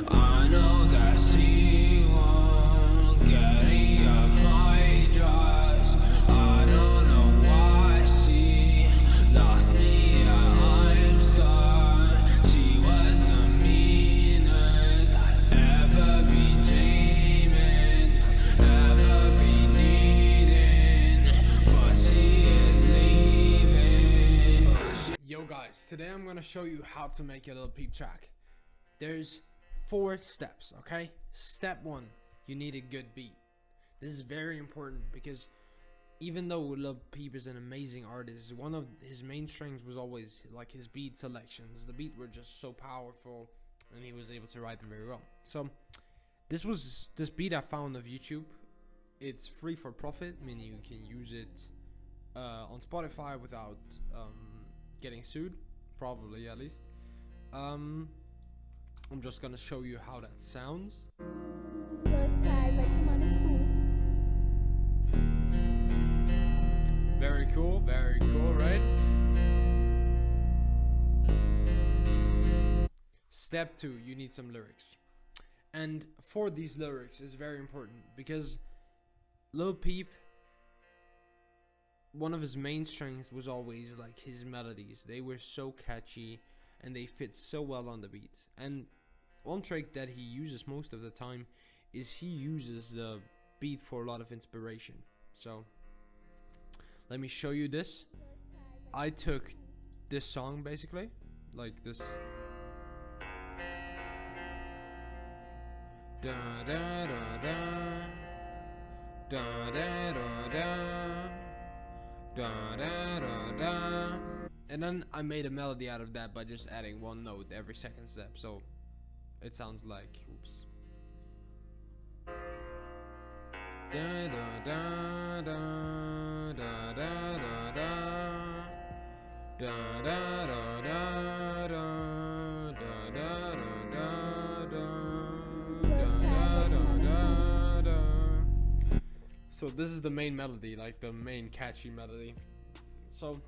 I know that she won't get any of my drugs. I don't know why she lost me, I'm stuck. She was the meanest I'd ever be dreaming, ever be needing, but she is leaving. Yo guys, today I'm gonna show you how to make a Lil Peep track. There's 4 steps, okay? Step 1, you need a good beat. This is very important because even though Lil Peep is an amazing artist, one of his main strengths was always like his beat selections. The beat were just so powerful and he was able to write them very well. So this beat I found on YouTube. It's free for profit, meaning you can use it on Spotify without getting sued, probably at least. I'm just gonna show you how that sounds. Very cool, right? Step 2, you need some lyrics. And for these lyrics is very important because Lil Peep, one of his main strengths was always like his melodies. They were so catchy and they fit so well on the beat. And one trick that he uses most of the time is he uses the beat for a lot of inspiration. So let me show you this. I took this song basically, like this. Da da da da da da da da da da da da, and then I made a melody out of that by just adding one note every second step, so it sounds like, oops, da da da da da da da da da da da da da da da. So this is the main melody, like the main catchy melody. So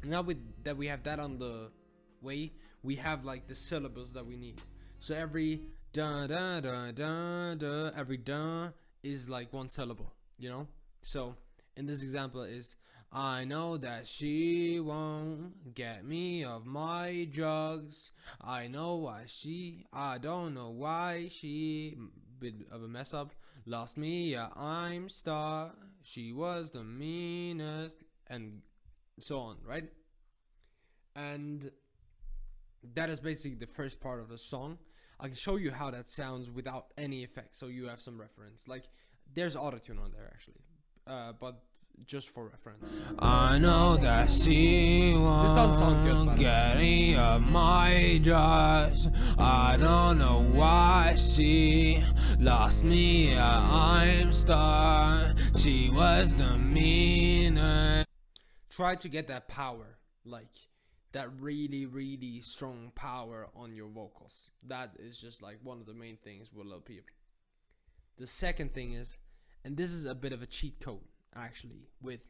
now that we have that on the way, we have like the syllables that we need. So every da da da da da, every da is like one syllable, you know? So in this example is, I know that she won't get me off my drugs. I know why I don't know why she, bit of a mess up, lost me, yeah, I'm stuck. She was the meanest, and so on, right? And that is basically the first part of the song. I can show you how that sounds without any effects, so you have some reference. Like, there's autotune on there actually, but just for reference. I know that she won't get any of my drugs. I don't know why she lost me, yeah, I'm stuck. She was the meanest. Try to get that power, like that really strong power on your vocals. That is just like one of the main things with Lil Peep. The second thing is, and this is a bit of a cheat code actually with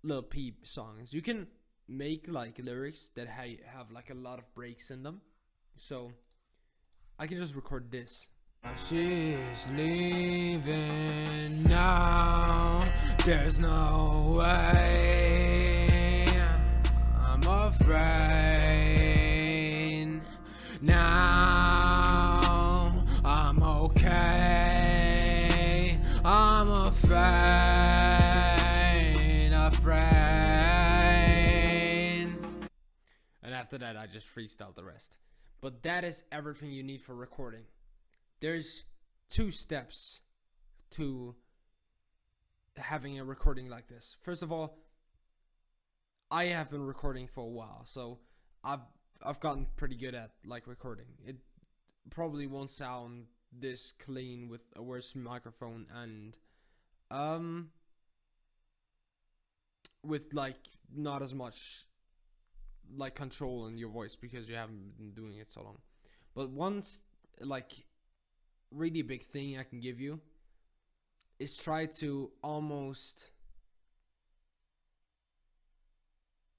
Lil Peep songs, you can make like lyrics that have like a lot of breaks in them. So I can just record this. She's leaving now, there's no way, I'm afraid. Now I'm okay, I'm afraid. And after that I just freestyle the rest. But that is everything you need for recording. There's 2 steps to having a recording like this. First of all, I have been recording for a while, so I've gotten pretty good at like recording. It probably won't sound this clean with a worse microphone and with like not as much like control in your voice because you haven't been doing it so long. But once like really big thing I can give you is try to almost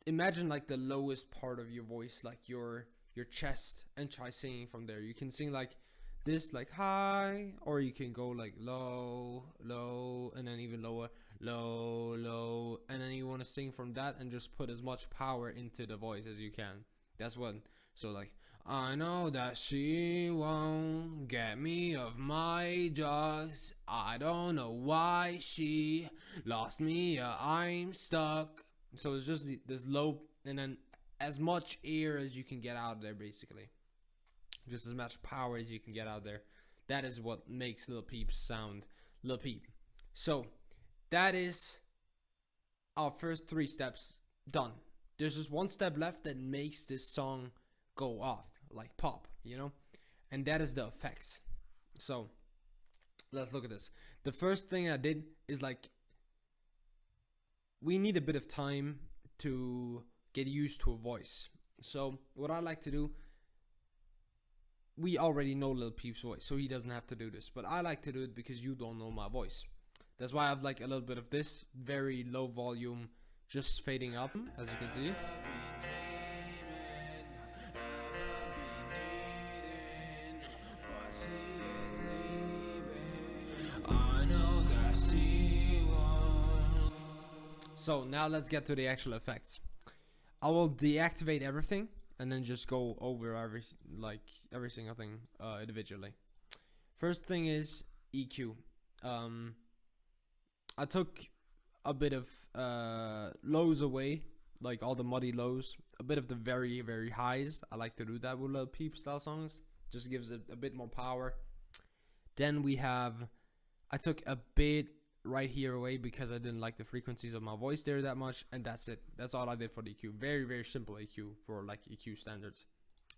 imagine like the lowest part of your voice, like your your chest and try singing from there. You can sing like this, like high, or you can go like low, low, and then even lower, low, low, and then you want to sing from that and just put as much power into the voice as you can. That's what. So like, I know that she won't get me off my drugs. I don't know why she lost me. I'm stuck. So it's just this low, and then as much air as you can get out of there, basically. Just as much power as you can get out there. That is what makes Lil Peep sound Lil Peep. So that is our first 3 steps done. There's just one step left that makes this song go off, like pop, you know, and that is the effects. So let's look at this. The first thing I did is like, we need a bit of time to get used to a voice. So what I like to do, we already know Lil Peep's voice, so he doesn't have to do this, but I like to do it because you don't know my voice. That's why I have like a little bit of this very low volume just fading up, as you can see. So now let's get to the actual effects. I will deactivate everything and then just go over every single thing individually. First thing is EQ. I took a bit of lows away, like all the muddy lows, a bit of the very, very highs. I like to do that with Lil Peep style songs. Just gives it a bit more power. Then we have, I took a bit right here away because I didn't like the frequencies of my voice there that much, and that's it. That's all I did for the EQ. Very, very simple EQ for like EQ standards.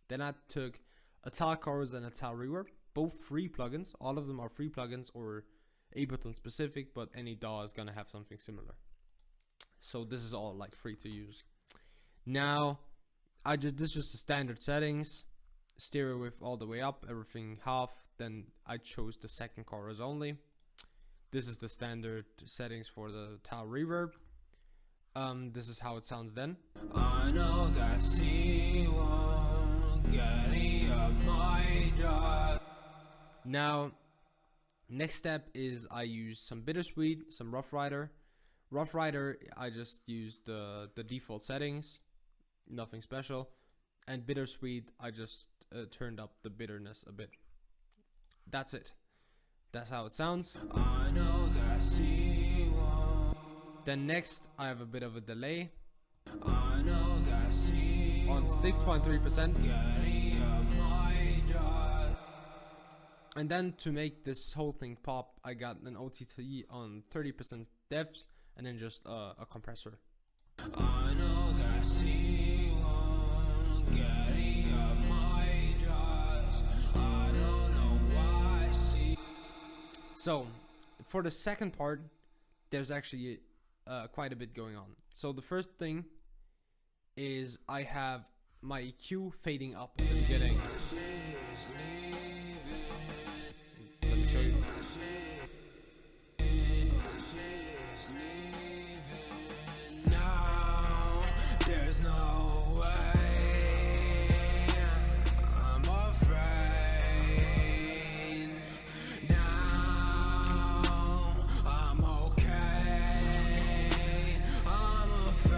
Then I took a tal chorus and a tal reverb, both free plugins. All of them are free plugins or Ableton specific, but any DAW is gonna have something similar. So this is all like free to use. Now this is just the standard settings. Stereo width all the way up, everything half. Then I chose the second chorus only. This is the standard settings for the tal reverb. This is how it sounds then. I know that she won't get me up my job. Now, next step is I use some Bittersweet, some Rough Rider. Rough Rider, I just used the default settings, nothing special. And Bittersweet, I just turned up the bitterness a bit. That's it. That's how it sounds. I know that she won't. Then next, I have a bit of a delay. I know that she on 6.3%. And then to make this whole thing pop, I got an OTT on 30% depth and then just a compressor. I know that she won't get my drugs. I don't know why she. So for the second part, there's actually quite a bit going on. So the first thing is I have my EQ fading up in the beginning. Let me show you. Now there's no way I'm afraid. Now I'm okay. I'm afraid.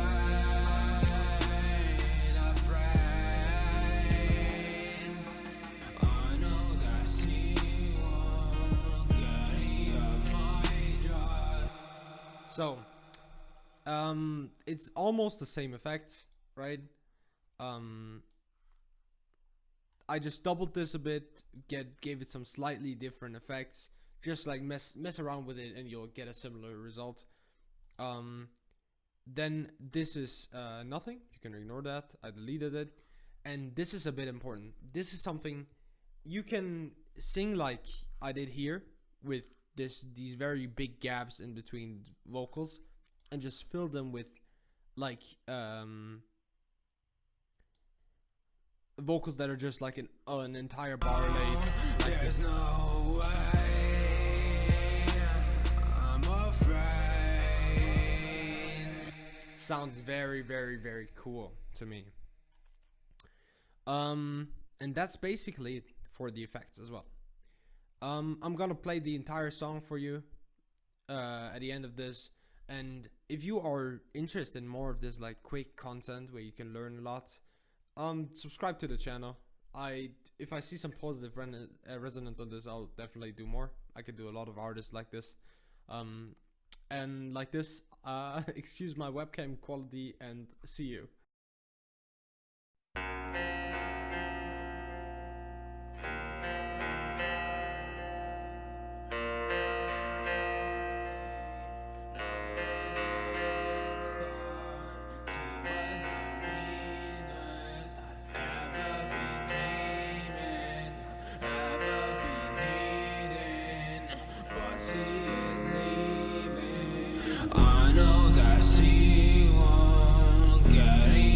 I know that she won't get my drug. So it's almost the same effects, right? I just doubled this a bit, gave it some slightly different effects, just like mess around with it and you'll get a similar result. Then this is nothing, you can ignore that, I deleted it. And this is a bit important. This is something you can sing like I did here with these very big gaps in between vocals and just fill them with like vocals that are just like an entire bar late. Like there's no way I'm afraid. Sounds very, very, very cool to me. And that's basically it for the effects as well. I'm gonna play the entire song for you at the end of this, and if you are interested in more of this like quick content where you can learn a lot, subscribe to the channel. If I see some positive resonance on this, I'll definitely do more. I could do a lot of artists like this, and like this. Excuse my webcam quality, and see you. I know that she won't get it.